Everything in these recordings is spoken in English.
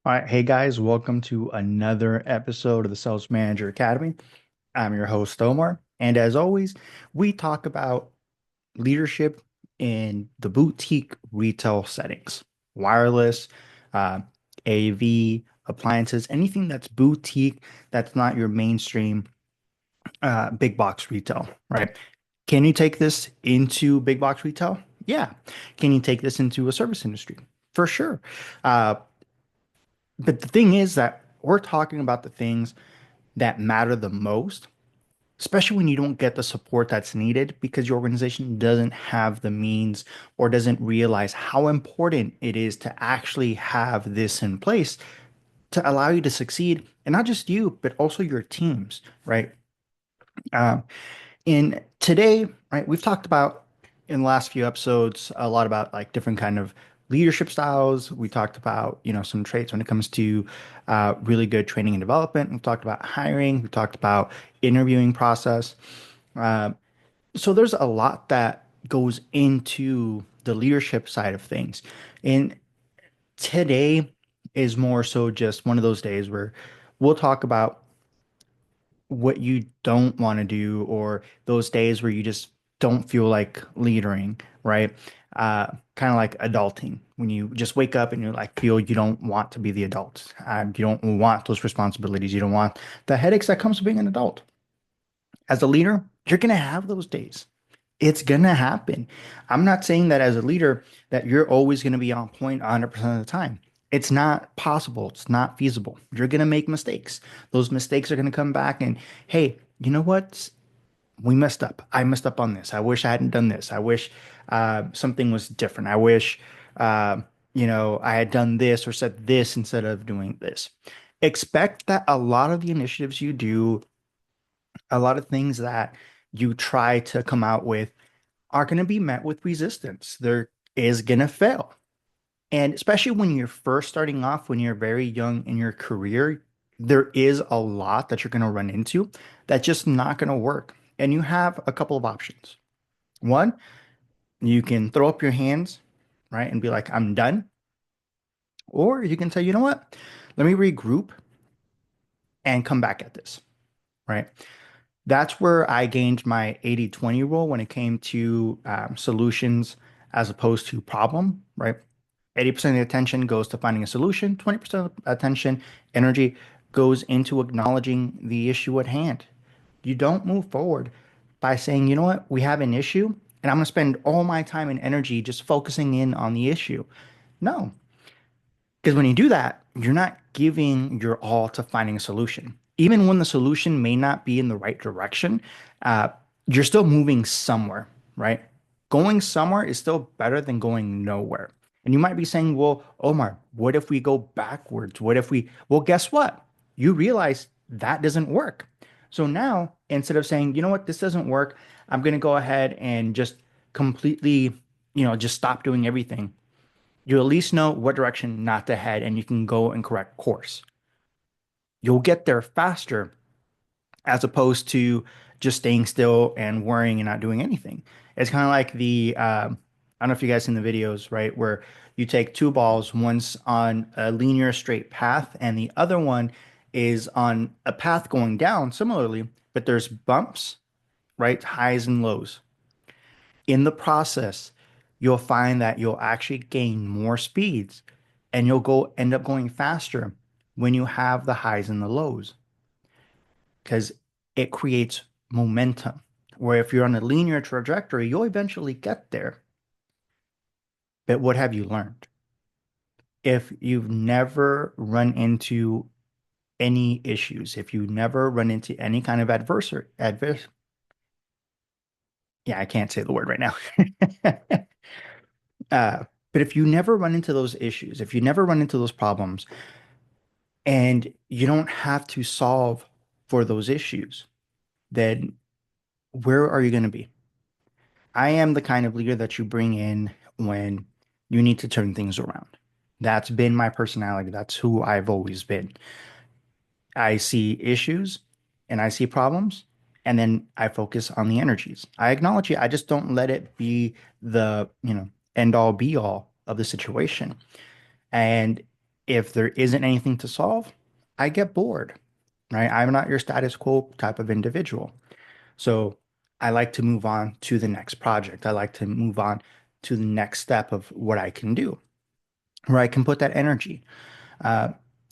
All right, hey guys, welcome to another episode of the Sales Manager Academy. I'm your host, Omar, and as always, we talk about leadership in the boutique retail settings, wireless, uh, AV, appliances, anything that's boutique, that's not your mainstream big box retail, right? Can you take this into big box retail? Yeah. Can you take this into a service industry? For sure. Uh, but the thing is that we're talking about the things that matter the most, especially when you don't get the support that's needed because your organization doesn't have the means or doesn't realize how important it is to actually have this in place to allow you to succeed. And not just you, but also your teams, right? Um, in today, right, we've talked about in the last few episodes a lot about like different kind of leadership styles. We talked about, some traits when it comes to really good training and development. We've talked about hiring. We talked about interviewing process. Uh, so there's a lot that goes into the leadership side of things. And today is more so just one of those days where we'll talk about what you don't want to do or those days where you just don't feel like leadering, right? Kind of like adulting when you just wake up and you like feel you don't want to be the adult. You don't want those responsibilities. You don't want the headaches that comes with being an adult. As a leader, you're gonna have those days. It's gonna happen. I'm not saying that as a leader that you're always gonna be on point 100% of the time. It's not possible. It's not feasible. You're gonna make mistakes. Those mistakes are gonna come back and, hey, you know what? We messed up. I messed up on this. I wish I hadn't done this. I wish something was different. I wish, uh, I had done this or said this instead of doing this. Expect that a lot of the initiatives you do, a lot of things that you try to come out with are going to be met with resistance. There is going to fail. And especially when you're first starting off, when you're very young in your career, there is a lot that you're going to run into that's just not going to work. And you have a couple of options. One, you can throw up your hands, right, and be like, I'm done. Or you can say, you know what? Let me regroup and come back at this, right? That's where I gained my 80-20 rule when it came to solutions as opposed to problem, right? 80% of the attention goes to finding a solution, 20% of attention, energy goes into acknowledging the issue at hand. You don't move forward by saying, you know what, we have an issue, and I'm going to spend all my time and energy just focusing in on the issue. No, because when you do that, you're not giving your all to finding a solution. Even when the solution may not be in the right direction, uh, you're still moving somewhere, right? Going somewhere is still better than going nowhere. And you might be saying, well, Omar, what if we go backwards? Well, guess what? You realize that doesn't work. So now, instead of saying, you know what, this doesn't work, I'm going to go ahead and just completely, just stop doing everything, you at least know what direction not to head and you can go and correct course. You'll get there faster as opposed to just staying still and worrying and not doing anything. It's kind of like I don't know if you guys seen the videos, right? Where you take two balls, one's on a linear straight path and the other one is on a path going down similarly, but there's bumps, right? Highs and lows. In the process, you'll find that you'll actually gain more speeds and you'll go end up going faster when you have the highs and the lows because it creates momentum. Where if you're on a linear trajectory, you'll eventually get there. But what have you learned? If you've never run into any issues, if you never run into any kind of yeah, I can't say the word right now. But if you never run into those issues, if you never run into those problems, and you don't have to solve for those issues, then where are you going to be? I am the kind of leader that you bring in when you need to turn things around. That's been my personality. That's who I've always been. I see issues and I see problems, and then I focus on the energies. I acknowledge it. I just don't let it be the, end all be all of the situation. And If there isn't anything to solve, I get bored, right? I'm not your status quo type of individual. So I like to move on to the next project. I like to move on to the next step of what I can do, where I can put that energy. Uh,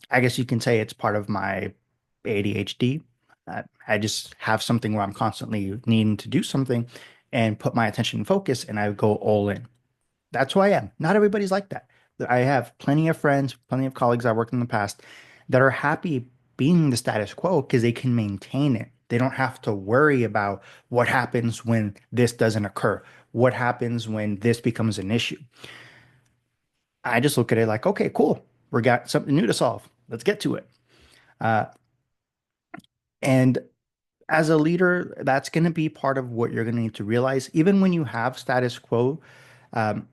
I guess you can say it's part of my ADHD. I just have something where I'm constantly needing to do something and put my attention and focus, and I go all in. That's who I am. Not everybody's like that. I have plenty of friends, plenty of colleagues I worked in the past that are happy being the status quo because they can maintain it. They don't have to worry about what happens when this doesn't occur, what happens when this becomes an issue. I just look at it like, okay, cool. We got something new to solve. Let's get to it. Uh, and as a leader, that's going to be part of what you're going to need to realize. Even when you have status quo, um,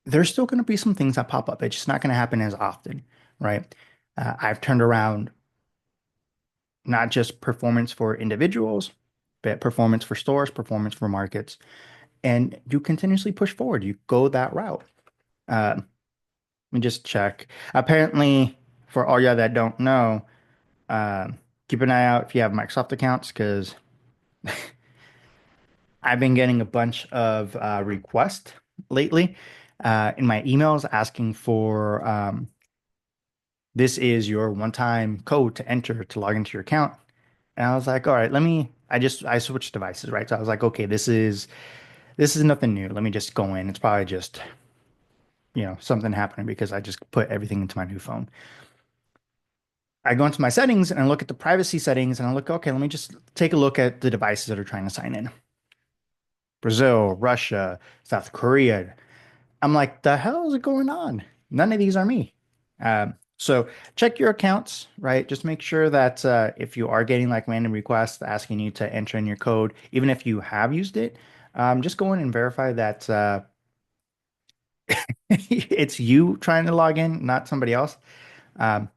there's still going to be some things that pop up. It's just not going to happen as often, right? I've turned around not just performance for individuals, but performance for stores, performance for markets, and you continuously push forward. You go that route. Let me just check. Apparently, for all y'all that don't know, uh, keep an eye out if you have Microsoft accounts because I've been getting a bunch of requests lately in my emails asking for this is your one-time code to enter to log into your account. And I was like, all right, I switched devices, right? So I was like, okay, this is nothing new. Let me just go in. It's probably just, something happening because I just put everything into my new phone. I go into my settings and I look at the privacy settings and I look, okay, let me just take a look at the devices that are trying to sign in. Brazil, Russia, South Korea. I'm like, the hell is going on? None of these are me. So check your accounts, right? Just make sure that if you are getting like random requests asking you to enter in your code, even if you have used it, just go in and verify that it's you trying to log in, not somebody else. Um,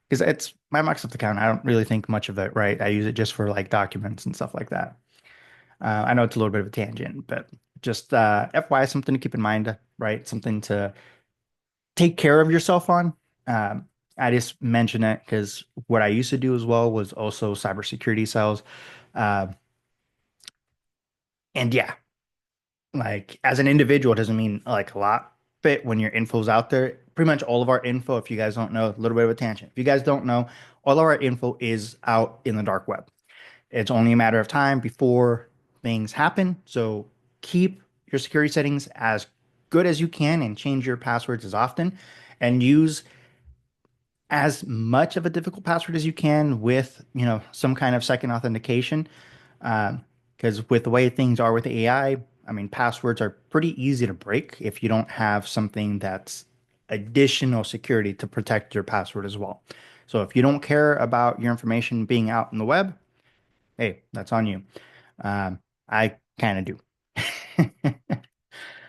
because it's my Microsoft account. I don't really think much of it, right? I use it just for like documents and stuff like that. I know it's a little bit of a tangent, but just FYI, something to keep in mind, right? Something to take care of yourself on. I just mention it because what I used to do as well was also cybersecurity sales. Uh, and yeah, like as an individual, it doesn't mean like a lot, but when your info's out there, pretty much all of our info, if you guys don't know, a little bit of a tangent. If you guys don't know, all of our info is out in the dark web. It's only a matter of time before things happen. So keep your security settings as good as you can and change your passwords as often and use as much of a difficult password as you can with, some kind of second authentication. Because with the way things are with I mean, passwords are pretty easy to break if you don't have something that's additional security to protect your password as well. So if you don't care about your information being out in the web, hey, that's on you. I kind of do.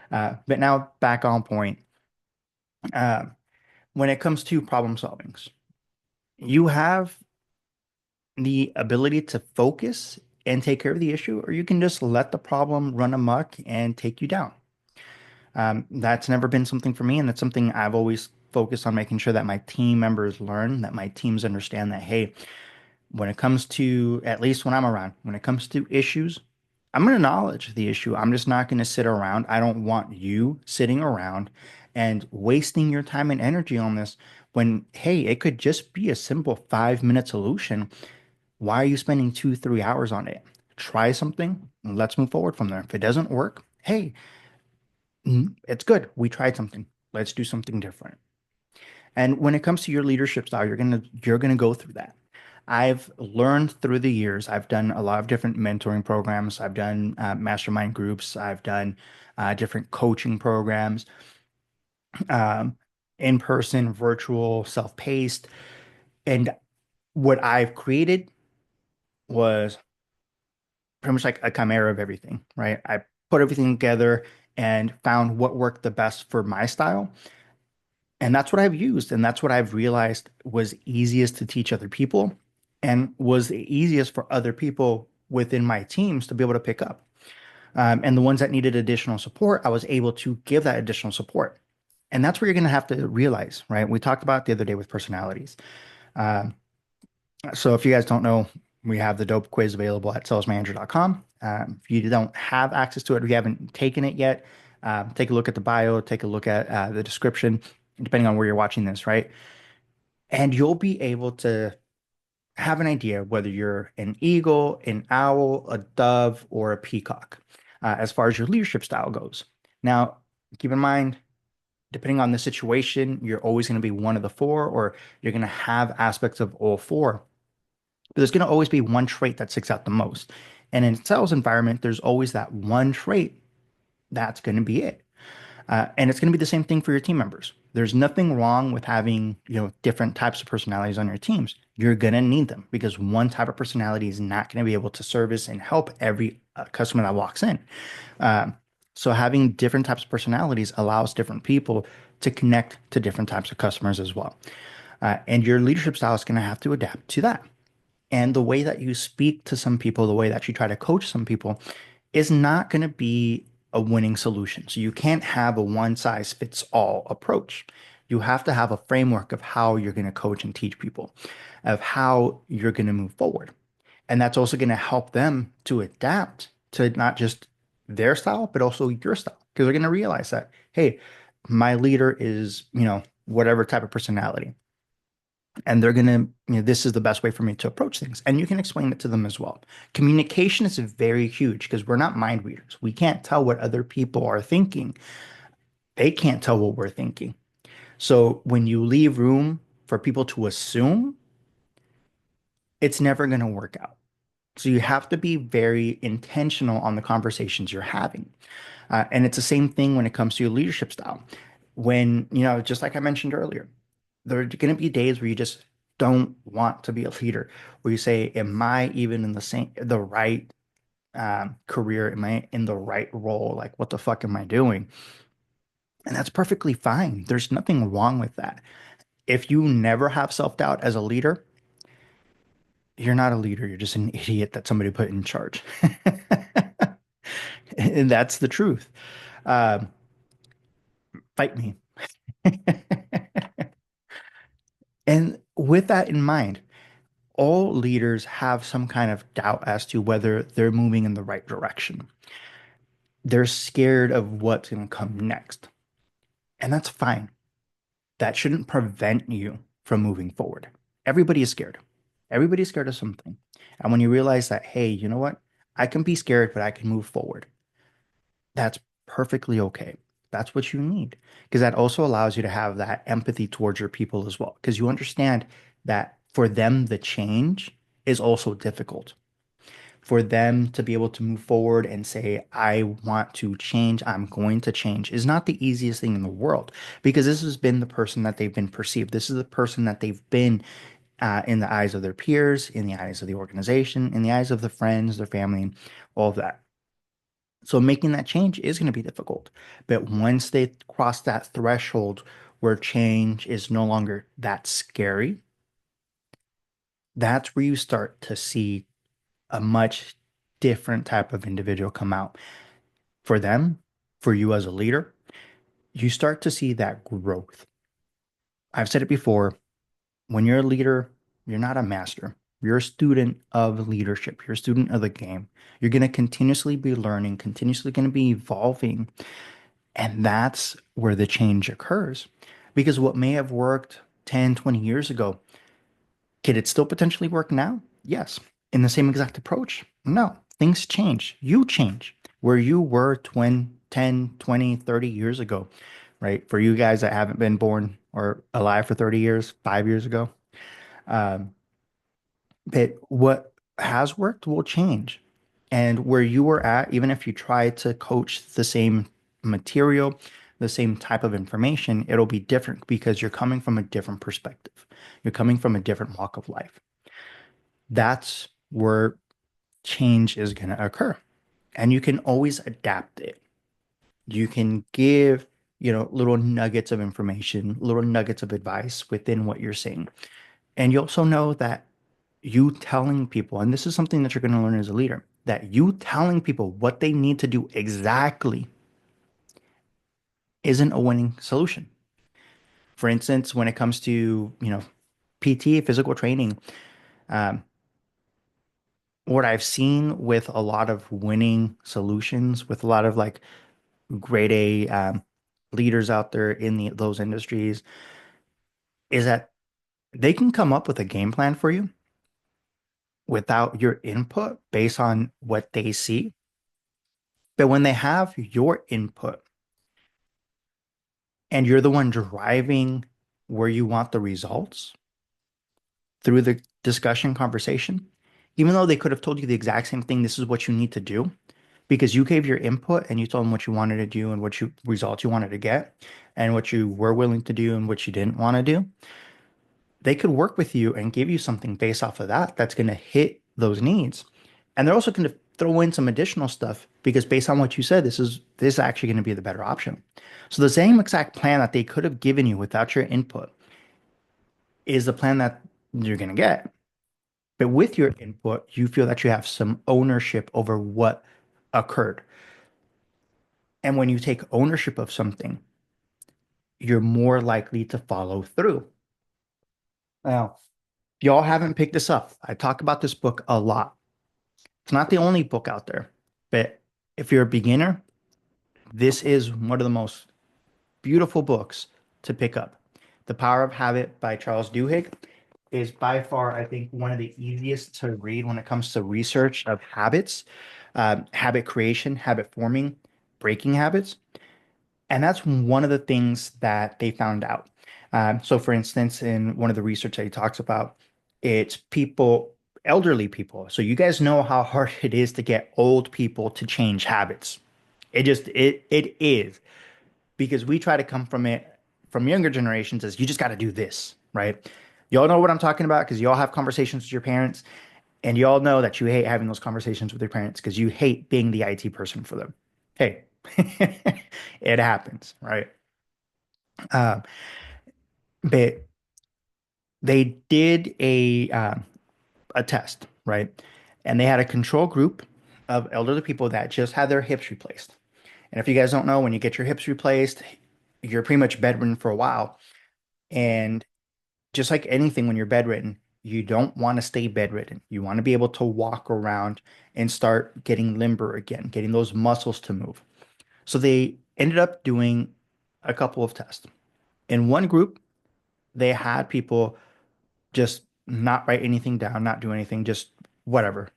But now back on point. Uh, when it comes to problem solvings, you have the ability to focus and take care of the issue, or you can just let the problem run amok and take you down. That's never been something for me, and that's something I've always focused on making sure that my team members learn, that my teams understand that, hey, when it comes to, at least when I'm around, when it comes to issues, I'm going to acknowledge the issue. I'm just not going to sit around. I don't want you sitting around and wasting your time and energy on this when, hey, it could just be a simple 5-minute solution. Why are you spending 2, 3 hours on it? Try something and let's move forward from there. If it doesn't work, hey, it's good. We tried something. Let's do something different. And when it comes to your leadership style, you're gonna go through that. I've learned through the years. I've done a lot of different mentoring programs. I've done mastermind groups. I've done different coaching programs, um, in person, virtual, self-paced. And what I've created was pretty much like a chimera of everything, right? I put everything together and found what worked the best for my style. And that's what I've used. And that's what I've realized was easiest to teach other people and was the easiest for other people within my teams to be able to pick up. And the ones that needed additional support, I was able to give that additional support. And that's where you're going to have to realize, right? We talked about the other day with personalities. Um, so if you guys don't know, we have the dope quiz available at salesmanager.com. If you don't have access to it, or you haven't taken it yet, take a look at the bio, take a look at the description, depending on where you're watching this, right? And you'll be able to have an idea whether you're an eagle, an owl, a dove, or a peacock, as far as your leadership style goes. Now, keep in mind, depending on the situation, you're always going to be one of the four, or you're going to have aspects of all four. But there's going to always be one trait that sticks out the most. And in a sales environment, there's always that one trait that's going to be it. And it's going to be the same thing for your team members. There's nothing wrong with having, different types of personalities on your teams. You're going to need them because one type of personality is not going to be able to service and help every customer that walks in. Um, so having different types of personalities allows different people to connect to different types of customers as well. And your leadership style is going to have to adapt to that. And the way that you speak to some people, the way that you try to coach some people is not going to be a winning solution. So you can't have a one size fits all approach. You have to have a framework of how you're going to coach and teach people, of how you're going to move forward. And that's also going to help them to adapt to not just their style, but also your style. Because they're going to realize that, hey, my leader is, whatever type of personality. And they're going to, this is the best way for me to approach things. And you can explain it to them as well. Communication is very huge because we're not mind readers. We can't tell what other people are thinking. They can't tell what we're thinking. So when you leave room for people to assume, it's never going to work out. So you have to be very intentional on the conversations you're having. And it's the same thing when it comes to your leadership style. When, just like I mentioned earlier, there are going to be days where you just don't want to be a leader, where you say, am I even in the right career? Am I in the right role? Like, what the fuck am I doing? And that's perfectly fine. There's nothing wrong with that. If you never have self-doubt as a leader, you're not a leader. You're just an idiot that somebody put in charge. And that's the truth. Um, Fight me. And with that in mind, all leaders have some kind of doubt as to whether they're moving in the right direction. They're scared of what's going to come next. And that's fine. That shouldn't prevent you from moving forward. Everybody is scared. Everybody's scared of something. And when you realize that, hey, you know what? I can be scared, but I can move forward. That's perfectly okay. That's what you need. Because that also allows you to have that empathy towards your people as well. Because you understand that for them, the change is also difficult. For them to be able to move forward and say, I want to change, I'm going to change, is not the easiest thing in the world because this has been the person that they've been perceived. This is the person that they've been in the eyes of their peers, in the eyes of the organization, in the eyes of the friends, their family, all of that. So making that change is going to be difficult. But once they cross that threshold where change is no longer that scary, that's where you start to see a much different type of individual come out. For them, for you as a leader, you start to see that growth. I've said it before, when you're a leader, you're not a master. You're a student of leadership. You're a student of the game. You're going to continuously be learning, continuously going to be evolving. And that's where the change occurs. Because what may have worked 10, 20 years ago, could it still potentially work now? Yes. In the same exact approach? No. Things change. You change. Where you were 20, 10, 20, 30 years ago, right? For you guys that haven't been born or alive for 30 years, 5 years ago, um, but what has worked will change. And where you were at, even if you try to coach the same material, the same type of information, it'll be different because you're coming from a different perspective. You're coming from a different walk of life. That's where change is going to occur. And you can always adapt it. You can give, little nuggets of information, little nuggets of advice within what you're saying. And you also know that you telling people, and this is something that you're going to learn as a leader, that you telling people what they need to do exactly isn't a winning solution. For instance, when it comes to, PT, physical training, um, what I've seen with a lot of winning solutions, with a lot of like grade A leaders out there in those industries, is that they can come up with a game plan for you without your input based on what they see. But when they have your input and you're the one driving where you want the results through the discussion conversation, even though they could have told you the exact same thing, this is what you need to do, because you gave your input and you told them what you wanted to do and what you results you wanted to get and what you were willing to do and what you didn't want to do, they could work with you and give you something based off of that that's going to hit those needs. And they're also going to throw in some additional stuff because based on what you said, this is actually going to be the better option. So the same exact plan that they could have given you without your input is the plan that you're going to get. But with your input, you feel that you have some ownership over what occurred. And when you take ownership of something, you're more likely to follow through. Now, if y'all haven't picked this up, I talk about this book a lot. It's not the only book out there, but if you're a beginner, this is one of the most beautiful books to pick up. The Power of Habit by Charles Duhigg is by far, I think, one of the easiest to read when it comes to research of habits, habit creation, habit forming, breaking habits. And that's one of the things that they found out. So, for instance, in one of the research that he talks about, it's people, elderly people. So, you guys know how hard it is to get old people to change habits. It is because we try to come from it from younger generations as you just got to do this, right? Y'all know what I'm talking about because y'all have conversations with your parents and y'all know that you hate having those conversations with your parents because you hate being the IT person for them. Hey, it happens, right? Uh, but they did a test, right? And they had a control group of elderly people that just had their hips replaced. And if you guys don't know, when you get your hips replaced, you're pretty much bedridden for a while. And just like anything, when you're bedridden, you don't want to stay bedridden. You want to be able to walk around and start getting limber again, getting those muscles to move. So they ended up doing a couple of tests. In one group, they had people just not write anything down, not do anything, just whatever.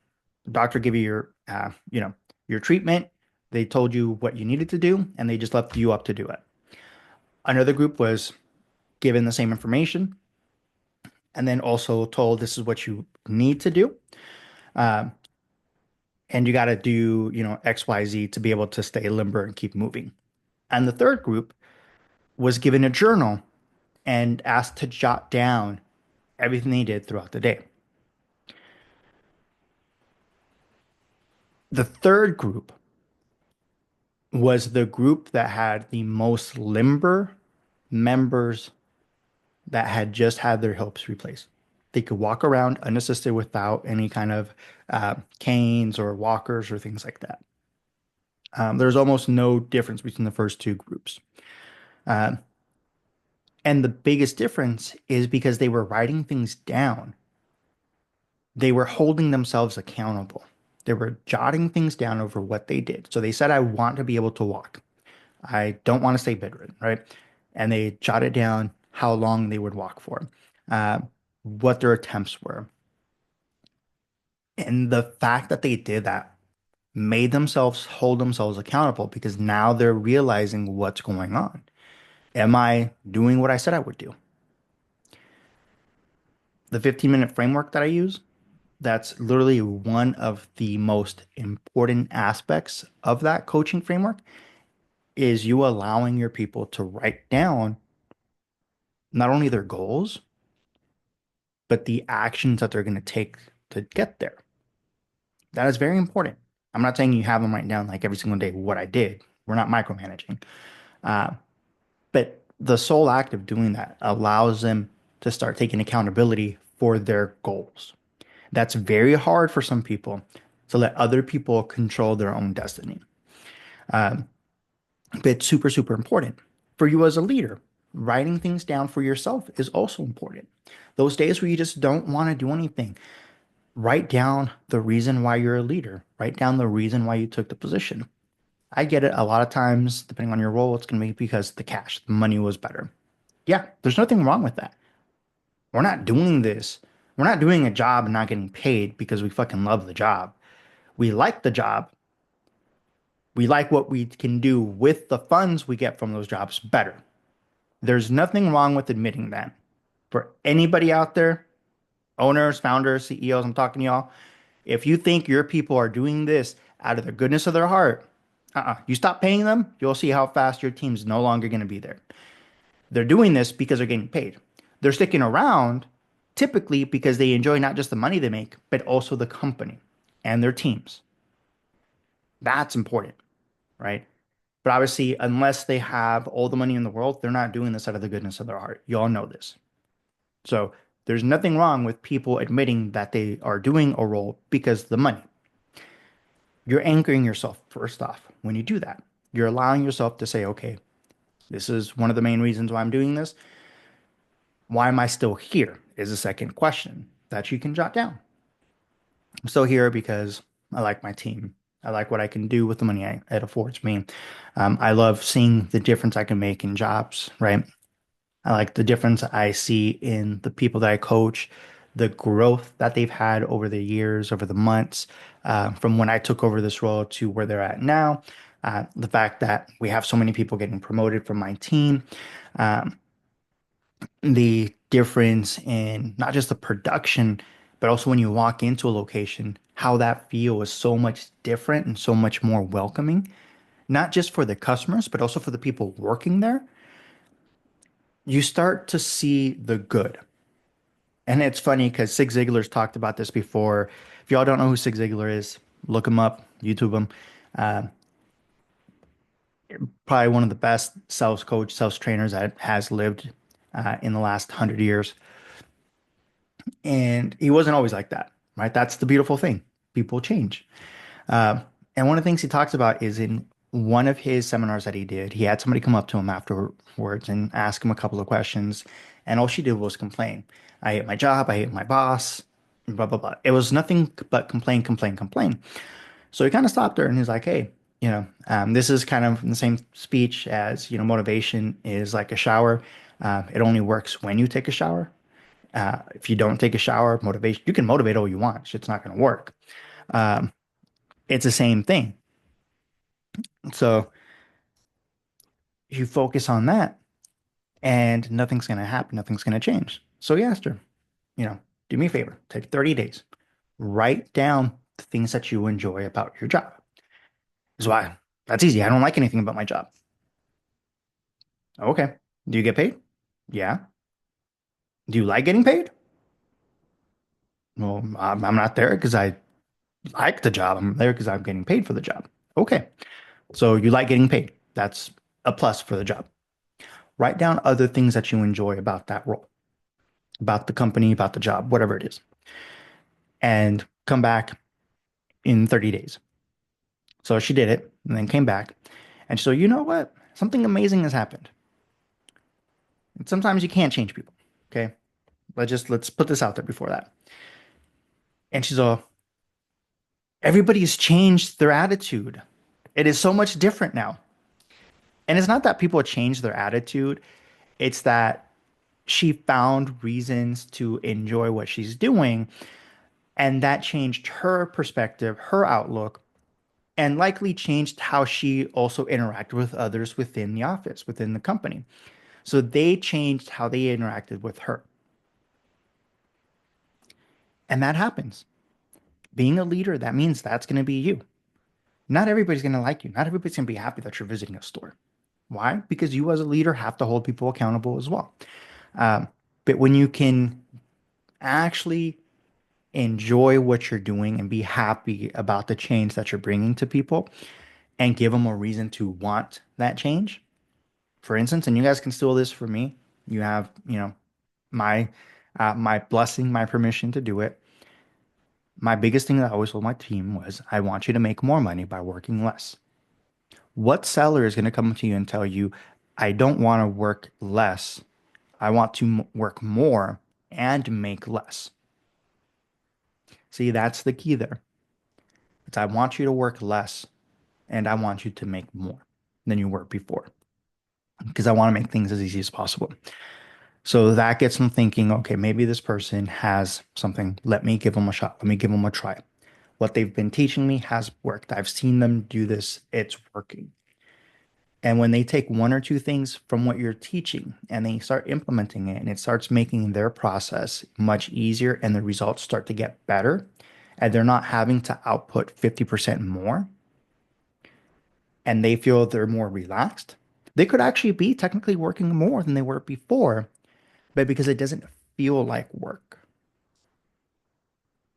Doctor give you your treatment. They told you what you needed to do, and they just left you up to do it. Another group was given the same information and then also told this is what you need to do. Um, and you got to do, X, Y, Z to be able to stay limber and keep moving. And the third group was given a journal and asked to jot down everything they did throughout the day. The third group was the group that had the most limber members that had just had their hips replaced. They could walk around unassisted without any kind of canes or walkers or things like that. There's almost no difference between the first two groups. Um, and the biggest difference is because they were writing things down, they were holding themselves accountable. They were jotting things down over what they did. So they said, I want to be able to walk. I don't want to stay bedridden, right? And they jotted down how long they would walk for, uh, what their attempts were. And the fact that they did that made themselves hold themselves accountable because now they're realizing what's going on. Am I doing what I said I would do? The 15-minute framework that I use, that's literally one of the most important aspects of that coaching framework is you allowing your people to write down not only their goals, but the actions that they're going to take to get there. That is very important. I'm not saying you have them write down like every single day what I did. We're not micromanaging. Uh, but the sole act of doing that allows them to start taking accountability for their goals. That's very hard for some people to let other people control their own destiny. Um, but it's super, super important for you as a leader. writing things down for yourself is also important. Those days where you just don't want to do anything, write down the reason why you're a leader. Write down the reason why you took the position. I get it. A lot of times, depending on your role, it's going to be because the cash, the money was better. Yeah, there's nothing wrong with that. We're not doing this. We're not doing a job and not getting paid because we fucking love the job. We like the job. We like what we can do with the funds we get from those jobs better. There's nothing wrong with admitting that. For anybody out there, owners, founders, CEOs, I'm talking to y'all. If you think your people are doing this out of the goodness of their heart, you stop paying them, you'll see how fast your team's no longer going to be there. They're doing this because they're getting paid. They're sticking around typically because they enjoy not just the money they make, but also the company and their teams. That's important, right? But obviously, unless they have all the money in the world, they're not doing this out of the goodness of their heart. You all know this. So there's nothing wrong with people admitting that they are doing a role because of the money. You're anchoring yourself first off when you do that. You're allowing yourself to say, okay, this is one of the main reasons why I'm doing this. Why am I still here? Is a second question that you can jot down. I'm still here because I like my team. I like what I can do with the money it affords me. I love seeing the difference I can make in jobs, right? I like the difference I see in the people that I coach, the growth that they've had over the years, over the months, from when I took over this role to where they're at now. The fact that we have so many people getting promoted from my team, um, the difference in not just the production, but also when you walk into a location, how that feel is so much different and so much more welcoming, not just for the customers, but also for the people working there. You start to see the good. And it's funny because Zig Ziglar's talked about this before. If y'all don't know who Zig Ziglar is, look him up, YouTube him. Uh, Probably one of the best sales trainers that has lived in the last 100 years. And he wasn't always like that, right? That's the beautiful thing. People change. Uh, and one of the things he talks about is in one of his seminars that he did, he had somebody come up to him afterwards and ask him a couple of questions. And all she did was complain. I hate my job. I hate my boss, blah, blah, blah. It was nothing but complain, complain, complain. So he kind of stopped her and he's like, hey, this is kind of in the same speech as, motivation is like a shower. It only works when you take a shower. If you don't take a shower, motivation, you can motivate all you want. Shit's not going to work. Um, it's the same thing. So you focus on that and nothing's going to happen. Nothing's going to change. So he asked her, you know, do me a favor, take 30 days, write down the things that you enjoy about your job. Is why that's easy. I don't like anything about my job. Okay. Do you get paid? Yeah. Do you like getting paid? Well, I'm not there because I like the job. I'm there because I'm getting paid for the job. Okay. So you like getting paid. That's a plus for the job. Write down other things that you enjoy about that role, about the company, about the job, whatever it is, and come back in 30 days. So she did it and then came back. And so, you know what? Something amazing has happened. And sometimes you can't change people. Okay. Let's put this out there before that. And she's all, everybody's changed their attitude. It is so much different now. And it's not that people change their attitude, it's that she found reasons to enjoy what she's doing. And that changed her perspective, her outlook, and likely changed how she also interacted with others within the office, within the company. So they changed how they interacted with her. And that happens. Being a leader, that means that's going to be you. Not everybody's going to like you. Not everybody's going to be happy that you're visiting a store. Why? Because you, as a leader, have to hold people accountable as well. Um, but when you can actually enjoy what you're doing and be happy about the change that you're bringing to people and give them a reason to want that change, for instance, and you guys can steal this for me. You have, my my blessing, my permission to do it. My biggest thing that I always told my team was, I want you to make more money by working less. What seller is going to come to you and tell you, I don't want to work less. I want to work more and make less. See, that's the key there. It's I want you to work less and I want you to make more than you were before because I want to make things as easy as possible. So that gets them thinking, okay, maybe this person has something. Let me give them a shot. Let me give them a try. What they've been teaching me has worked. I've seen them do this. It's working. And when they take one or two things from what you're teaching and they start implementing it and it starts making their process much easier and the results start to get better and they're not having to output 50% more and they feel they're more relaxed, they could actually be technically working more than they were before, but because it doesn't feel like work,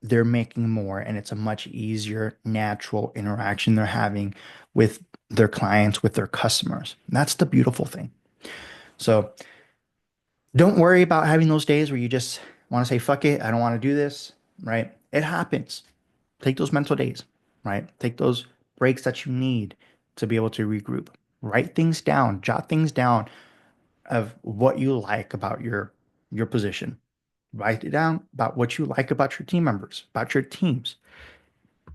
they're making more and it's a much easier, natural interaction they're having with their clients, with their customers. That's the beautiful thing. So don't worry about having those days where you just want to say, fuck it, I don't want to do this, right? It happens. Take those mental days, right? Take those breaks that you need to be able to regroup. Write things down, jot things down of what you like about your position. Write it down about what you like about your team members, about your teams.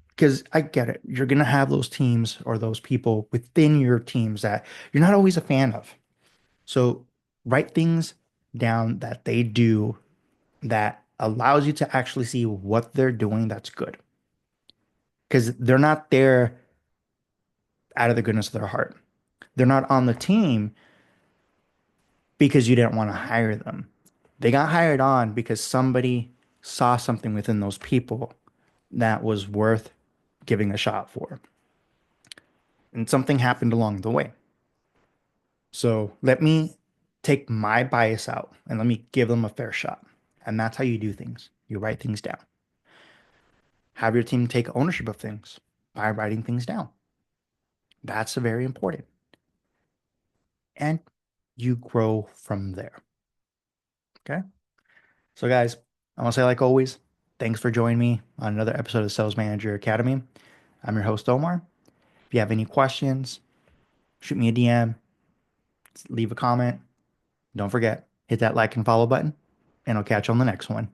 Because I get it. You're going to have those teams or those people within your teams that you're not always a fan of. So write things down that they do that allows you to actually see what they're doing that's good. Because they're not there out of the goodness of their heart. They're not on the team because you didn't want to hire them. They got hired on because somebody saw something within those people that was worth giving a shot for. And something happened along the way. So let me take my bias out and let me give them a fair shot. And that's how you do things. You write things down. Have your team take ownership of things by writing things down. That's very important. And you grow from there. Okay. So, guys, I want to say, like always, thanks for joining me on another episode of Sales Manager Academy. I'm your host, Omar. If you have any questions, shoot me a DM, leave a comment. Don't forget, hit that like and follow button, and I'll catch you on the next one.